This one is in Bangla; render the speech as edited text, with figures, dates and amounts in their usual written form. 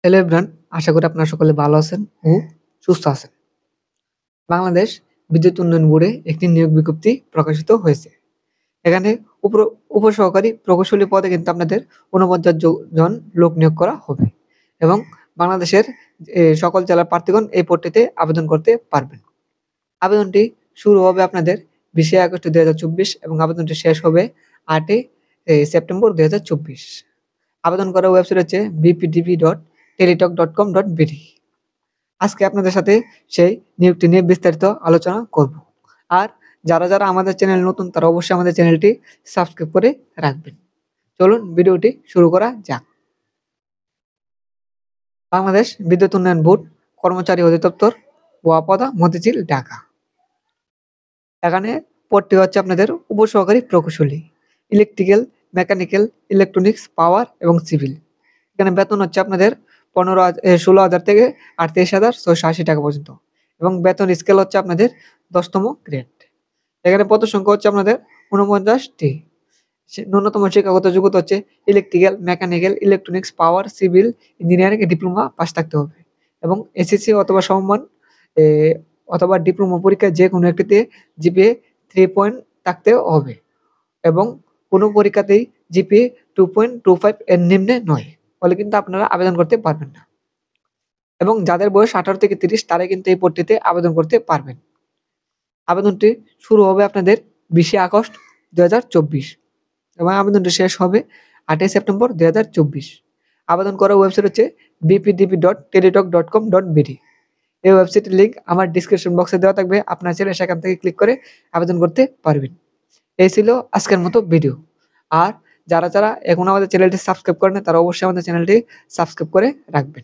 হ্যালো এভরিওয়ান, আশা করি আপনারা সকলে ভালো আছেন ও সুস্থ আছেন। বাংলাদেশ বিদ্যুৎ উন্নয়ন বোর্ডে একটি নিয়োগ বিজ্ঞপ্তি প্রকাশিত হয়েছে। এখানে উপর উপসহকারী প্রকৌশলী পদে কিন্তু আপনাদের ৪৯ জন লোক নিয়োগ করা হবে এবং বাংলাদেশের সকল জেলার প্রার্থীগণ এই পদটিতে আবেদন করতে পারবেন। আবেদনটি শুরু হবে আপনাদের ২০ আগস্ট ২০২৪ এবং আবেদনটি শেষ হবে ৮ সেপ্টেম্বর ২০২৪। আবেদন করার ওয়েবসাইট হচ্ছে bpdp.teletalk.com.bd। আজকে আপনাদের সাথে সেই নিয়োগটি নিয়ে বিস্তারিত আলোচনা করব। আর যারা আমাদের চ্যানেল নতুন তারা অবশ্যই আমাদের চ্যানেলটি সাবস্ক্রাইব করে রাখবেন। চলুন ভিডিওটি শুরু করা যাক। বাংলাদেশ বিদ্যুৎ উন্নয়ন বোর্ড, কর্মচারী অধিদপ্তর, ওয়াপদা, মতিঝিল, ঢাকা। এখানে পদটি হচ্ছে আপনাদের উপসহকারী প্রকৌশলী, ইলেকট্রিক্যাল, মেকানিক্যাল, ইলেকট্রনিক্স, পাওয়ার এবং সিভিল। এখানে বেতন হচ্ছে আপনাদের 16,000 থেকে 38,680 টাকা পর্যন্ত এবং বেতন স্কেল হচ্ছে আপনাদের 10তম গ্রেড। এখানে পদ সংখ্যা হচ্ছে আপনাদের 49টি। ন্যূনতম শিক্ষাগত যোগ্যতা হচ্ছে ইলেকট্রিক্যাল, মেকানিক্যাল, ইলেকট্রনিক্স, পাওয়ার, সিভিল ইঞ্জিনিয়ারিং এ ডিপ্লোমা পাস থাকতে হবে এবং এসএসসি অথবা সমমান এ অথবা ডিপ্লোমা পরীক্ষায় যেকোনো একটিতে জিপিএ 3 পয়েন্ট থাকতে হবে এবং কোনো পরীক্ষাতেই জিপিএ 2.25 এর নিম্নে নয়, ফলে কিন্তু আপনারা আবেদন করতে পারবেন না এবং যাদের বয়স 18 থেকে 30 তারাই কিন্তু এই পদটিতে আবেদন করতে পারবেন। আবেদনটি শুরু হবে আপনাদের 20 আগস্ট 2024 এবং আবেদনটি শেষ হবে 8 সেপ্টেম্বর 2024। আবেদন করার ওয়েবসাইট হচ্ছে bpdp.teletalk.com.bd। এই ওয়েবসাইটের লিঙ্ক আমার ডেসক্রিপশন বক্সে দেওয়া থাকবে, আপনারা চাইলে সেখান থেকে ক্লিক করে আবেদন করতে পারবেন। এই ছিল আজকের মতো ভিডিও। আর যারা এখনো আমাদের চ্যানেলটি সাবস্ক্রাইব করেন তারা অবশ্যই আমাদের চ্যানেলটি সাবস্ক্রাইব করে রাখবেন।